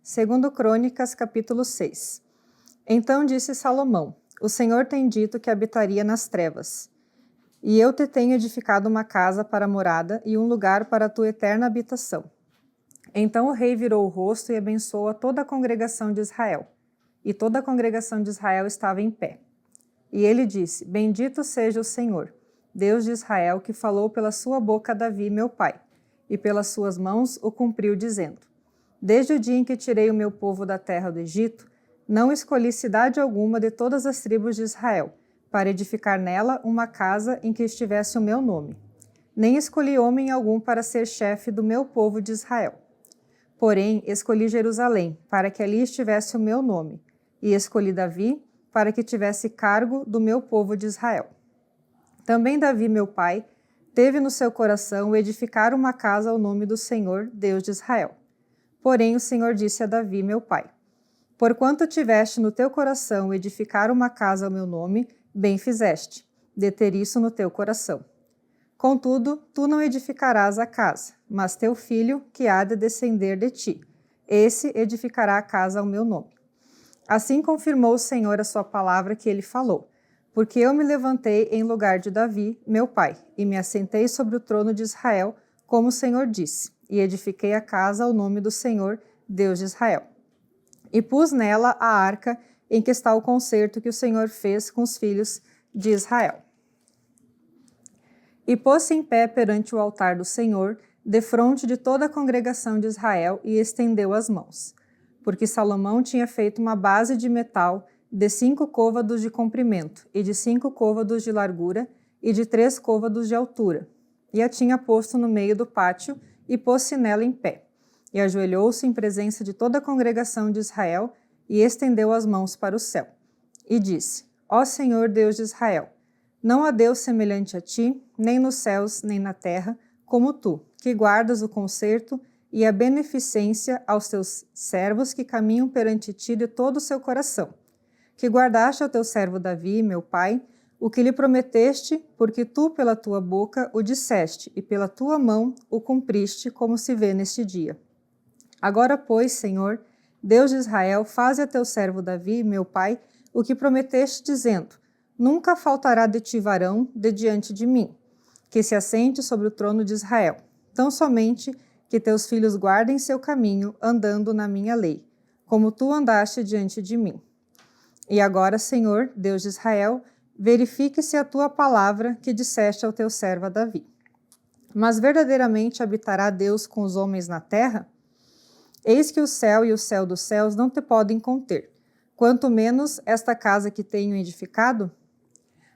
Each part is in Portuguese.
Segundo Crônicas, capítulo 6. Então disse Salomão: O Senhor tem dito que habitaria nas trevas. E eu te tenho edificado uma casa para morada e um lugar para a tua eterna habitação. Então o rei virou o rosto e abençoou a toda a congregação de Israel. E toda a congregação de Israel estava em pé. E ele disse: Bendito seja o Senhor, Deus de Israel, que falou pela sua boca a Davi, meu pai, e pelas suas mãos o cumpriu, dizendo: Desde o dia em que tirei o meu povo da terra do Egito, não escolhi cidade alguma de todas as tribos de Israel, para edificar nela uma casa em que estivesse o meu nome. Nem escolhi homem algum para ser chefe do meu povo de Israel. Porém, escolhi Jerusalém, para que ali estivesse o meu nome, e escolhi Davi, para que tivesse cargo do meu povo de Israel. Também Davi, meu pai, teve no seu coração edificar uma casa ao nome do Senhor, Deus de Israel. Porém, o Senhor disse a Davi, meu pai: Porquanto tiveste no teu coração edificar uma casa ao meu nome, bem fizeste, de ter isso no teu coração. Contudo, tu não edificarás a casa, mas teu filho, que há de descender de ti, esse edificará a casa ao meu nome. Assim confirmou o Senhor a sua palavra que ele falou, porque eu me levantei em lugar de Davi, meu pai, e me assentei sobre o trono de Israel, como o Senhor disse, e edifiquei a casa ao nome do Senhor, Deus de Israel. E pus nela a arca em que está o concerto que o Senhor fez com os filhos de Israel. E pôs-se em pé perante o altar do Senhor, defronte de toda a congregação de Israel, e estendeu as mãos. Porque Salomão tinha feito uma base de metal de 5 côvados de comprimento, e de 5 côvados de largura, e de 3 côvados de altura. E a tinha posto no meio do pátio, e pôs-se nela em pé. E ajoelhou-se em presença de toda a congregação de Israel, e estendeu as mãos para o céu. E disse: Ó Senhor Deus de Israel, não há Deus semelhante a ti, nem nos céus, nem na terra, como tu, que guardas o concerto e a beneficência aos teus servos que caminham perante ti de todo o seu coração. Que guardaste ao teu servo Davi, meu pai, o que lhe prometeste, porque tu pela tua boca o disseste, e pela tua mão o cumpriste, como se vê neste dia. Agora, pois, Senhor, Deus de Israel, faze a teu servo Davi, meu pai, o que prometeste, dizendo: Nunca faltará de ti varão de diante de mim, que se assente sobre o trono de Israel, tão somente que teus filhos guardem seu caminho, andando na minha lei, como tu andaste diante de mim. E agora, Senhor, Deus de Israel, verifique-se a tua palavra que disseste ao teu servo Davi. Mas verdadeiramente habitará Deus com os homens na terra? Eis que o céu e o céu dos céus não te podem conter, quanto menos esta casa que tenho edificado?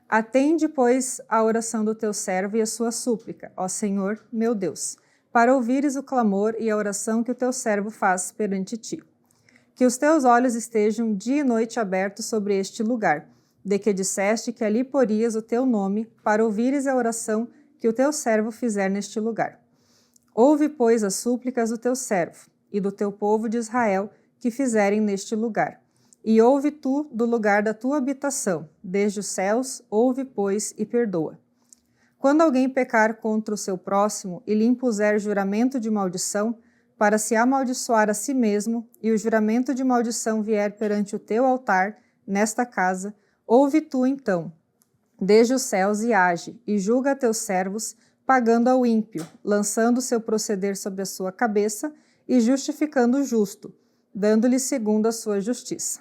Atende, pois, a oração do teu servo e a sua súplica, ó Senhor, meu Deus, para ouvires o clamor e a oração que o teu servo faz perante ti. Que os teus olhos estejam dia e noite abertos sobre este lugar, de que disseste que ali porias o teu nome, para ouvires a oração que o teu servo fizer neste lugar. Ouve, pois, as súplicas do teu servo e do teu povo de Israel que fizerem neste lugar. E ouve tu do lugar da tua habitação, desde os céus, ouve, pois, e perdoa. Quando alguém pecar contra o seu próximo e lhe impuser juramento de maldição, para se amaldiçoar a si mesmo, e o juramento de maldição vier perante o teu altar, nesta casa, ouve tu então, desde os céus, e age, e julga a teus servos, pagando ao ímpio, lançando o seu proceder sobre a sua cabeça, e justificando o justo, dando-lhe segundo a sua justiça.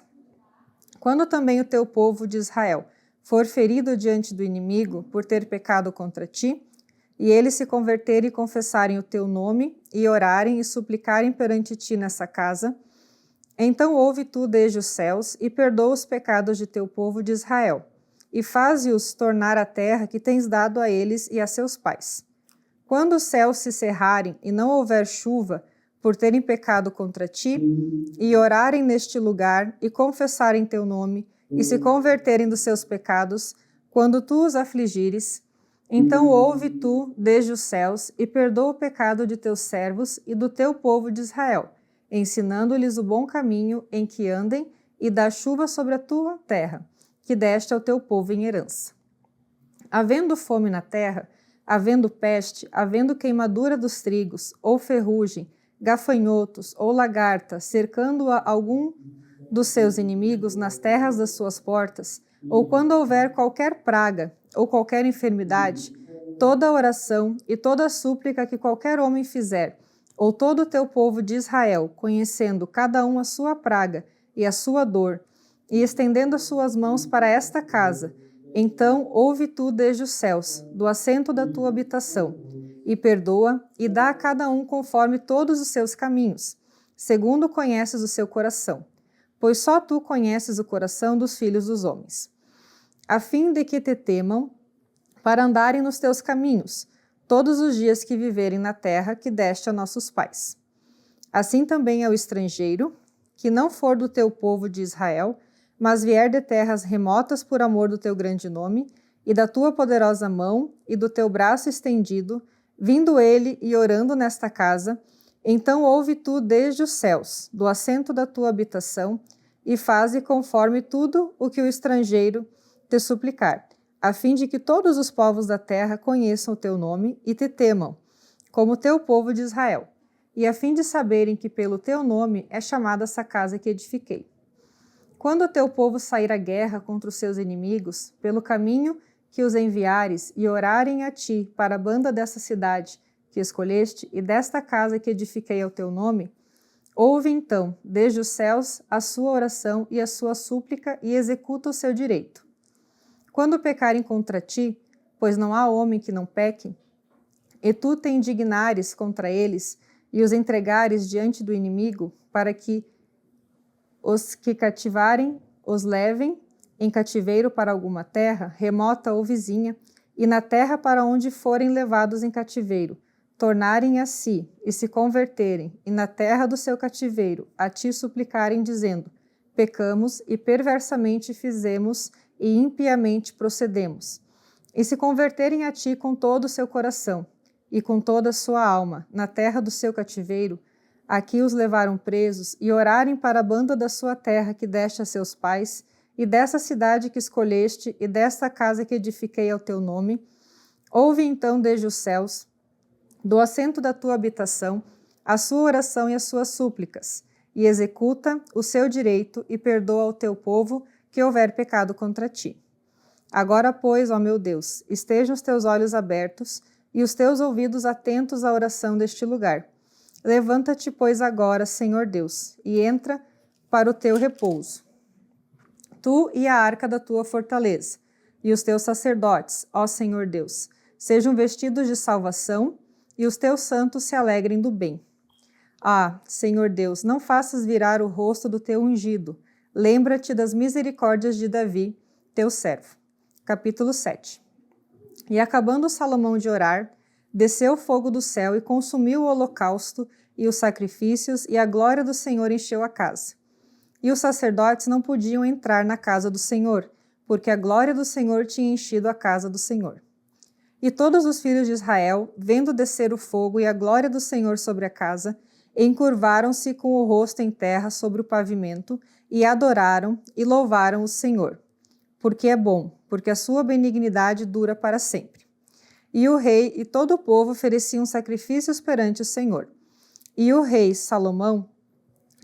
Quando também o teu povo de Israel for ferido diante do inimigo por ter pecado contra ti, e eles se converterem e confessarem o teu nome, e orarem e suplicarem perante ti nessa casa, então ouve tu desde os céus, e perdoa os pecados de teu povo de Israel, e faze-os tornar a terra que tens dado a eles e a seus pais. Quando os céus se cerrarem e não houver chuva, por terem pecado contra ti, e orarem neste lugar, e confessarem teu nome, e se converterem dos seus pecados, quando tu os afligires, então ouve tu desde os céus, e perdoa o pecado de teus servos e do teu povo de Israel, ensinando-lhes o bom caminho em que andem, e dá chuva sobre a tua terra, que deste ao teu povo em herança. Havendo fome na terra, havendo peste, havendo queimadura dos trigos, ou ferrugem, gafanhotos ou lagarta cercando algum dos seus inimigos nas terras das suas portas, ou quando houver qualquer praga ou qualquer enfermidade, toda oração e toda súplica que qualquer homem fizer, ou todo o teu povo de Israel, conhecendo cada um a sua praga e a sua dor, e estendendo as suas mãos para esta casa, então ouve tu desde os céus, do assento da tua habitação, e perdoa e dá a cada um conforme todos os seus caminhos, segundo conheces o seu coração, pois só tu conheces o coração dos filhos dos homens, a fim de que te temam, para andarem nos teus caminhos, todos os dias que viverem na terra que deste a nossos pais. Assim também é o estrangeiro, que não for do teu povo de Israel, mas vier de terras remotas por amor do teu grande nome, e da tua poderosa mão, e do teu braço estendido, vindo ele e orando nesta casa, então ouve tu desde os céus, do assento da tua habitação, e faze conforme tudo o que o estrangeiro te suplicar, a fim de que todos os povos da terra conheçam o teu nome e te temam, como teu povo de Israel, e a fim de saberem que pelo teu nome é chamada essa casa que edifiquei. Quando o teu povo sair à guerra contra os seus inimigos, pelo caminho que os enviares, e orarem a ti para a banda dessa cidade que escolheste e desta casa que edifiquei ao teu nome, ouve então, desde os céus, a sua oração e a sua súplica e executa o seu direito. Quando pecarem contra ti, pois não há homem que não peque, e tu te indignares contra eles e os entregares diante do inimigo, para que os que cativarem os levem em cativeiro para alguma terra, remota ou vizinha, e na terra para onde forem levados em cativeiro, tornarem a si e se converterem, e na terra do seu cativeiro a ti suplicarem, dizendo: pecamos e perversamente fizemos e impiamente procedemos, e se converterem a ti com todo o seu coração e com toda a sua alma, na terra do seu cativeiro, aqui os levaram presos, e orarem para a banda da sua terra que deste a seus pais, e dessa cidade que escolheste, e desta casa que edifiquei ao teu nome, ouve então desde os céus, do assento da tua habitação, a sua oração e as suas súplicas, e executa o seu direito e perdoa ao teu povo que houver pecado contra ti. Agora, pois, ó meu Deus, estejam os teus olhos abertos e os teus ouvidos atentos à oração deste lugar. Levanta-te, pois, agora, Senhor Deus, e entra para o teu repouso. Tu e a arca da tua fortaleza, e os teus sacerdotes, ó Senhor Deus, sejam vestidos de salvação, e os teus santos se alegrem do bem. Ah, Senhor Deus, não faças virar o rosto do teu ungido. Lembra-te das misericórdias de Davi, teu servo. Capítulo 7. E acabando Salomão de orar, desceu o fogo do céu e consumiu o holocausto e os sacrifícios, e a glória do Senhor encheu a casa. E os sacerdotes não podiam entrar na casa do Senhor, porque a glória do Senhor tinha enchido a casa do Senhor. E todos os filhos de Israel, vendo descer o fogo e a glória do Senhor sobre a casa, encurvaram-se com o rosto em terra sobre o pavimento, e adoraram e louvaram o Senhor. Porque é bom, porque a sua benignidade dura para sempre. E o rei e todo o povo ofereciam sacrifícios perante o Senhor. E o rei Salomão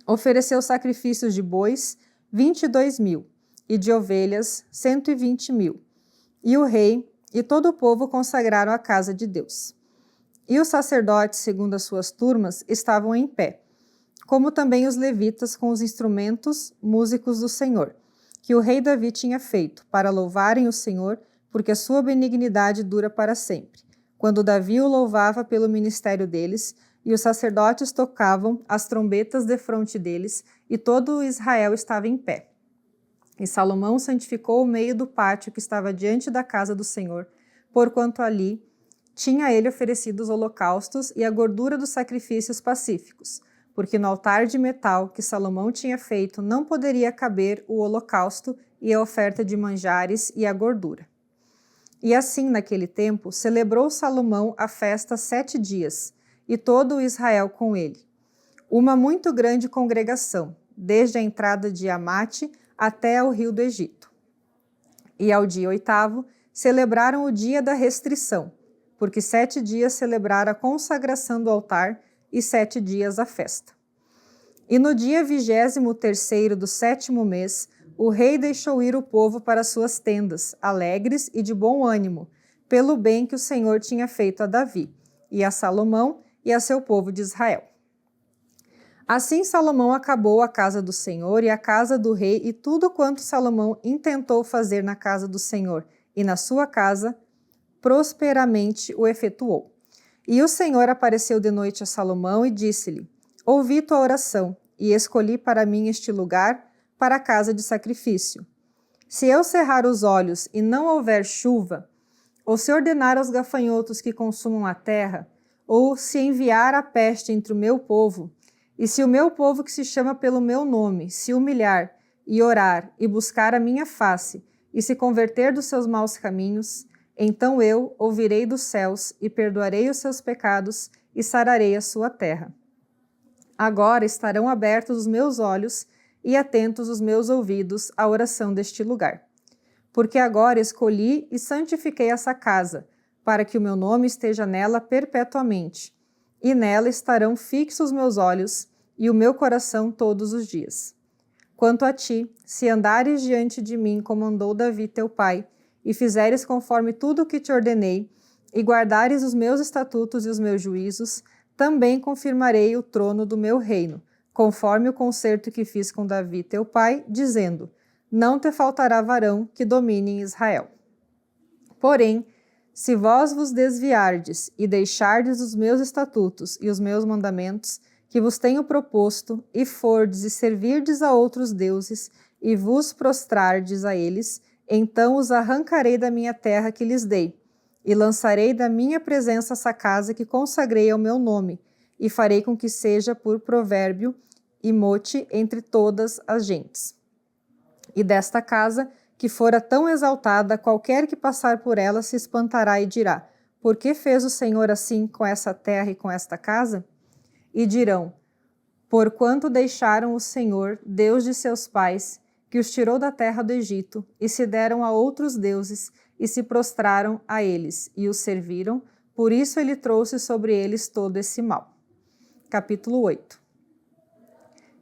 ofereceu sacrifícios de bois, 22.000, e de ovelhas, 120.000. E o rei e todo o povo consagraram a casa de Deus. E os sacerdotes, segundo as suas turmas, estavam em pé, como também os levitas com os instrumentos músicos do Senhor, que o rei Davi tinha feito, para louvarem o Senhor, porque a sua benignidade dura para sempre. Quando Davi o louvava pelo ministério deles, e os sacerdotes tocavam as trombetas defronte deles, e todo o Israel estava em pé. E Salomão santificou o meio do pátio que estava diante da casa do Senhor, porquanto ali tinha ele oferecido os holocaustos e a gordura dos sacrifícios pacíficos, porque no altar de metal que Salomão tinha feito não poderia caber o holocausto e a oferta de manjares e a gordura. E assim, naquele tempo, celebrou Salomão a festa 7 dias, e todo o Israel com ele. Uma muito grande congregação, desde a entrada de Amate até ao rio do Egito. E ao dia 8º, celebraram o dia da restrição, porque 7 dias celebraram a consagração do altar e 7 dias a festa. E no dia 23º do 7º mês, o rei deixou ir o povo para suas tendas, alegres e de bom ânimo, pelo bem que o Senhor tinha feito a Davi, e a Salomão e a seu povo de Israel. Assim Salomão acabou a casa do Senhor e a casa do rei e tudo quanto Salomão intentou fazer na casa do Senhor e na sua casa, prosperamente o efetuou. E o Senhor apareceu de noite a Salomão e disse-lhe: Ouvi tua oração e escolhi para mim este lugar para a casa de sacrifício. Se eu cerrar os olhos e não houver chuva, ou se ordenar aos gafanhotos que consumam a terra, ou se enviar a peste entre o meu povo, e se o meu povo que se chama pelo meu nome se humilhar e orar e buscar a minha face e se converter dos seus maus caminhos, então eu ouvirei dos céus e perdoarei os seus pecados e sararei a sua terra. Agora estarão abertos os meus olhos e atentos os meus ouvidos à oração deste lugar. Porque agora escolhi e santifiquei essa casa, para que o meu nome esteja nela perpetuamente, e nela estarão fixos meus olhos e o meu coração todos os dias. Quanto a ti, se andares diante de mim como andou Davi teu pai, e fizeres conforme tudo o que te ordenei, e guardares os meus estatutos e os meus juízos, também confirmarei o trono do meu reino, conforme o concerto que fiz com Davi teu pai, dizendo: Não te faltará varão que domine em Israel. Porém, se vós vos desviardes e deixardes os meus estatutos e os meus mandamentos, que vos tenho proposto, e fordes e servirdes a outros deuses, e vos prostrardes a eles, então os arrancarei da minha terra que lhes dei, e lançarei da minha presença essa casa que consagrei ao meu nome, e farei com que seja por provérbio e mote entre todas as gentes. E desta casa, que fora tão exaltada, qualquer que passar por ela se espantará e dirá: Por que fez o Senhor assim com essa terra e com esta casa? E dirão: Porquanto deixaram o Senhor, Deus de seus pais, que os tirou da terra do Egito, e se deram a outros deuses, e se prostraram a eles, e os serviram, por isso ele trouxe sobre eles todo esse mal. Capítulo 8.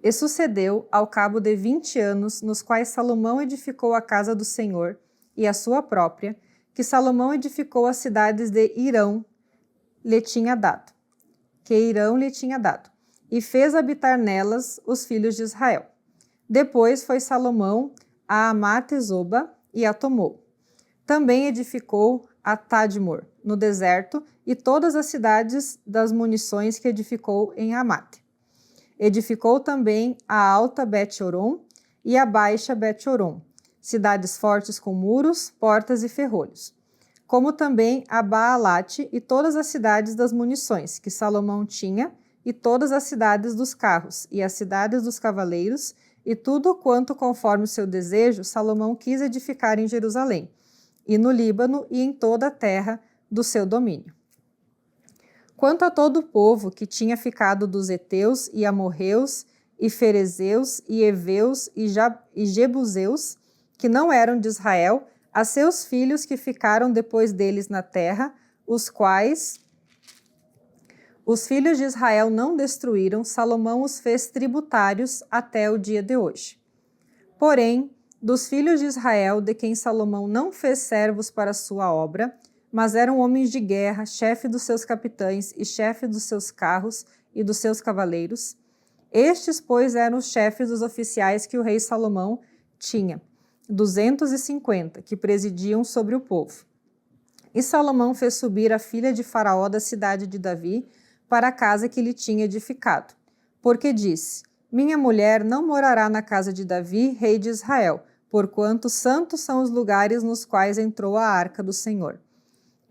E sucedeu, ao cabo de 20 anos, nos quais Salomão edificou a casa do Senhor, e a sua própria, que Salomão edificou as cidades de Irão, lhe tinha dado, e fez habitar nelas os filhos de Israel. Depois foi Salomão a Amate-Zoba e a tomou. Também edificou a Tadmor, no deserto, e todas as cidades das munições que edificou em Amate. Edificou também a alta Bet-Horon e a baixa Bet-Horon, cidades fortes com muros, portas e ferrolhos. Como também a Baalate e todas as cidades das munições que Salomão tinha, e todas as cidades dos carros, e as cidades dos cavaleiros, e tudo quanto conforme o seu desejo Salomão quis edificar em Jerusalém, e no Líbano e em toda a terra do seu domínio. Quanto a todo o povo que tinha ficado dos heteus e amorreus, e ferezeus, e heveus, e jebuseus, que não eram de Israel, a seus filhos que ficaram depois deles na terra, os quais os filhos de Israel não destruíram, Salomão os fez tributários até o dia de hoje. Porém, dos filhos de Israel, de quem Salomão não fez servos para sua obra, mas eram homens de guerra, chefe dos seus capitães e chefe dos seus carros e dos seus cavaleiros, estes, pois, eram os chefes dos oficiais que o rei Salomão tinha, 250, que presidiam sobre o povo. E Salomão fez subir a filha de Faraó da cidade de Davi para a casa que lhe tinha edificado, porque disse: Minha mulher não morará na casa de Davi, rei de Israel, porquanto santos são os lugares nos quais entrou a arca do Senhor.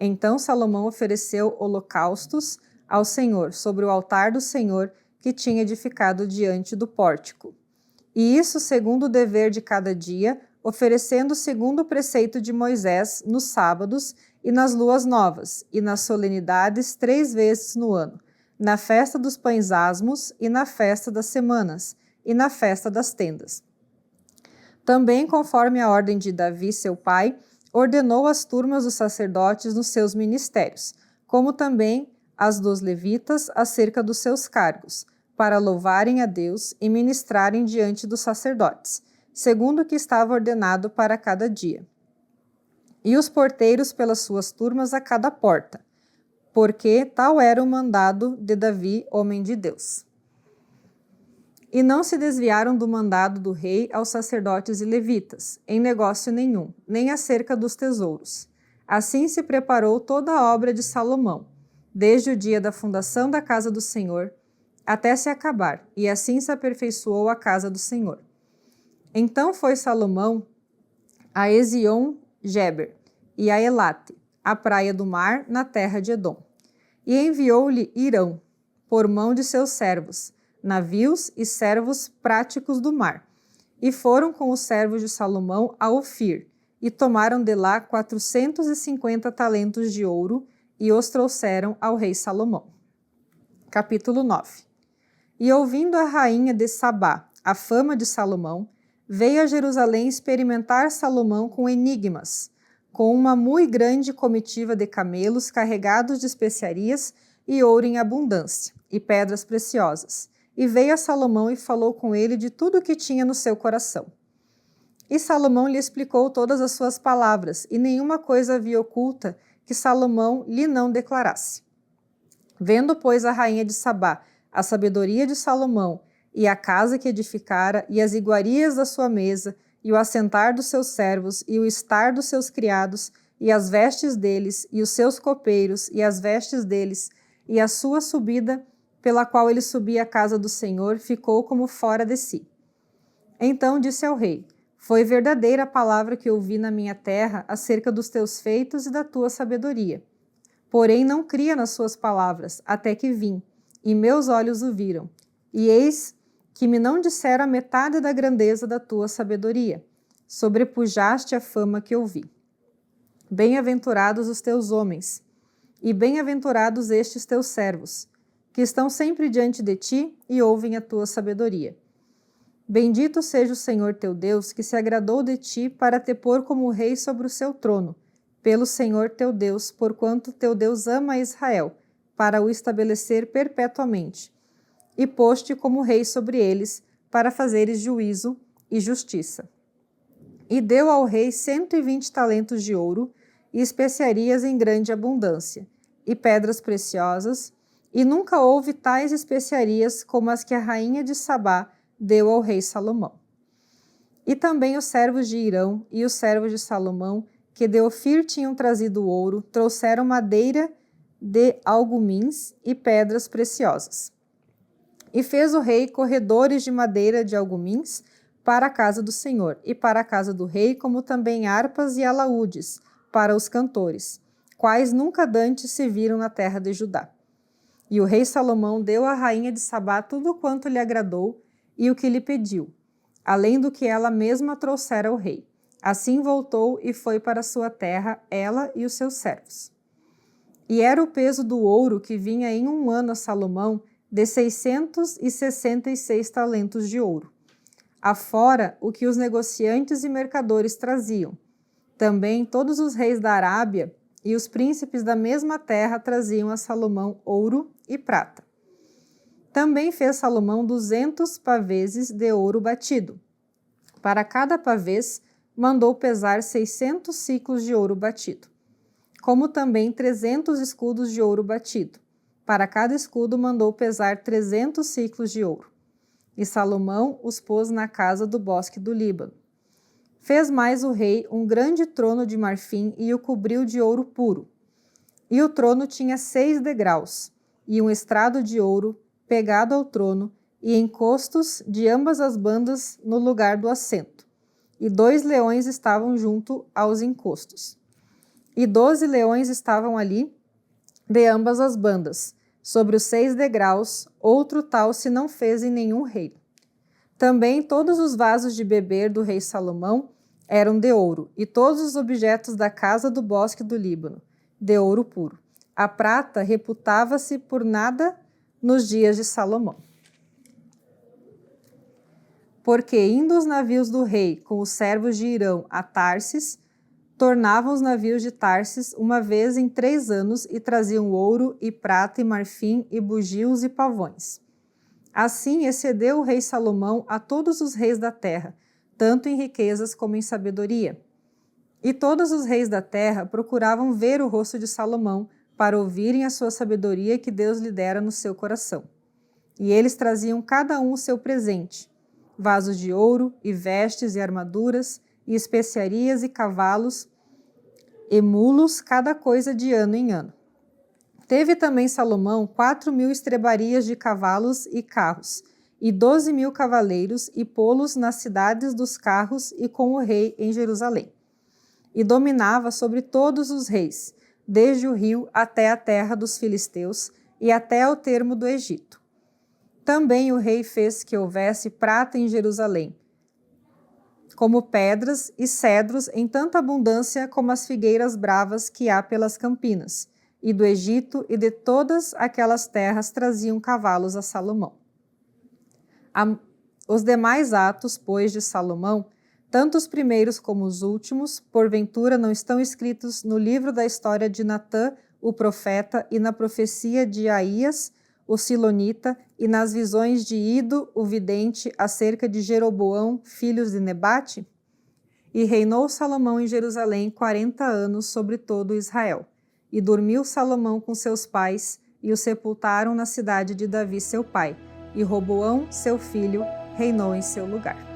Então Salomão ofereceu holocaustos ao Senhor sobre o altar do Senhor que tinha edificado diante do pórtico. E isso segundo o dever de cada dia, oferecendo segundo o preceito de Moisés nos sábados e nas luas novas, e nas solenidades 3 vezes no ano, na festa dos pães asmos e na festa das semanas, e na festa das tendas. Também, conforme a ordem de Davi, seu pai, ordenou as turmas dos sacerdotes nos seus ministérios, como também as dos levitas acerca dos seus cargos, para louvarem a Deus e ministrarem diante dos sacerdotes, segundo o que estava ordenado para cada dia. E os porteiros pelas suas turmas a cada porta, porque tal era o mandado de Davi, homem de Deus. E não se desviaram do mandado do rei aos sacerdotes e levitas, em negócio nenhum, nem acerca dos tesouros. Assim se preparou toda a obra de Salomão, desde o dia da fundação da casa do Senhor, até se acabar, e assim se aperfeiçoou a casa do Senhor. Então foi Salomão a Ezion-Geber e a Elate, a praia do mar, na terra de Edom. E enviou-lhe Hirão, por mão de seus servos, navios e servos práticos do mar. E foram com os servos de Salomão a Ofir, e tomaram de lá 450 talentos de ouro, e os trouxeram ao rei Salomão. Capítulo 9. E ouvindo a rainha de Sabá a fama de Salomão, veio a Jerusalém experimentar Salomão com enigmas, com uma muito grande comitiva de camelos carregados de especiarias e ouro em abundância, e pedras preciosas. E veio a Salomão e falou com ele de tudo o que tinha no seu coração. E Salomão lhe explicou todas as suas palavras, e nenhuma coisa havia oculta que Salomão lhe não declarasse. Vendo, pois, a rainha de Sabá a sabedoria de Salomão, e a casa que edificara, e as iguarias da sua mesa, e o assentar dos seus servos, e o estar dos seus criados, e as vestes deles, e os seus copeiros, e as vestes deles, e a sua subida, pela qual ele subia à casa do Senhor, ficou como fora de si. Então disse ao rei: foi verdadeira a palavra que ouvi na minha terra acerca dos teus feitos e da tua sabedoria. Porém não cria nas suas palavras, até que vim, e meus olhos o viram. E eis que me não disseram a metade da grandeza da tua sabedoria. Sobrepujaste a fama que ouvi. Bem-aventurados os teus homens, e bem-aventurados estes teus servos, que estão sempre diante de ti e ouvem a tua sabedoria. Bendito seja o Senhor teu Deus, que se agradou de ti para te pôr como rei sobre o seu trono, pelo Senhor teu Deus, porquanto teu Deus ama Israel, para o estabelecer perpetuamente, e pôs-te como rei sobre eles, para fazeres juízo e justiça. E deu ao rei 120 talentos de ouro, e especiarias em grande abundância, e pedras preciosas, e nunca houve tais especiarias como as que a rainha de Sabá deu ao rei Salomão. E também os servos de Hirão e os servos de Salomão, que de Ofir tinham trazido ouro, trouxeram madeira de algumins e pedras preciosas. E fez o rei corredores de madeira de algumins para a casa do Senhor, e para a casa do rei, como também harpas e alaúdes para os cantores, quais nunca dantes se viram na terra de Judá. E o rei Salomão deu à rainha de Sabá tudo quanto lhe agradou e o que lhe pediu, além do que ela mesma trouxera ao rei. Assim voltou e foi para sua terra, ela e os seus servos. E era o peso do ouro que vinha em um ano a Salomão de 666 talentos de ouro, afora o que os negociantes e mercadores traziam. Também todos os reis da Arábia e os príncipes da mesma terra traziam a Salomão ouro e prata. Também fez Salomão 200 paveses de ouro batido. Para cada pavês mandou pesar 600 siclos de ouro batido, como também 300 escudos de ouro batido. Para cada escudo mandou pesar 300 siclos de ouro. E Salomão os pôs na casa do bosque do Líbano. Fez mais o rei um grande trono de marfim e o cobriu de ouro puro. E o trono tinha 6 degraus, e um estrado de ouro pegado ao trono, e encostos de ambas as bandas no lugar do assento. E 2 leões estavam junto aos encostos. E 12 leões estavam ali, de ambas as bandas, sobre os 6 degraus, outro tal se não fez em nenhum reino. Também todos os vasos de beber do rei Salomão eram de ouro, e todos os objetos da casa do bosque do Líbano, de ouro puro. A prata reputava-se por nada nos dias de Salomão. Porque indo os navios do rei com os servos de Hirão a Tarsis, tornavam os navios de Tarsis uma vez em 3 anos e traziam ouro e prata e marfim e bugios e pavões. Assim excedeu o rei Salomão a todos os reis da terra, tanto em riquezas como em sabedoria. E todos os reis da terra procuravam ver o rosto de Salomão para ouvirem a sua sabedoria que Deus lhe dera no seu coração. E eles traziam cada um o seu presente, vasos de ouro e vestes e armaduras e especiarias e cavalos e mulos, cada coisa de ano em ano. Teve também Salomão 4.000 estrebarias de cavalos e carros, e 12.000 cavaleiros, e pô-los nas cidades dos carros e com o rei em Jerusalém. E dominava sobre todos os reis, desde o rio até a terra dos filisteus e até ao termo do Egito. Também o rei fez que houvesse prata em Jerusalém, como pedras e cedros em tanta abundância como as figueiras bravas que há pelas campinas, e do Egito e de todas aquelas terras traziam cavalos a Salomão. Os demais atos, pois, de Salomão, tanto os primeiros como os últimos, porventura não estão escritos no livro da história de Natã, o profeta, e na profecia de Aías, o silonita, e nas visões de Ido, o vidente, acerca de Jeroboão, filhos de Nebate? E reinou Salomão em Jerusalém 40 anos sobre todo Israel. E dormiu Salomão com seus pais, e o sepultaram na cidade de Davi seu pai, e Roboão, seu filho, reinou em seu lugar.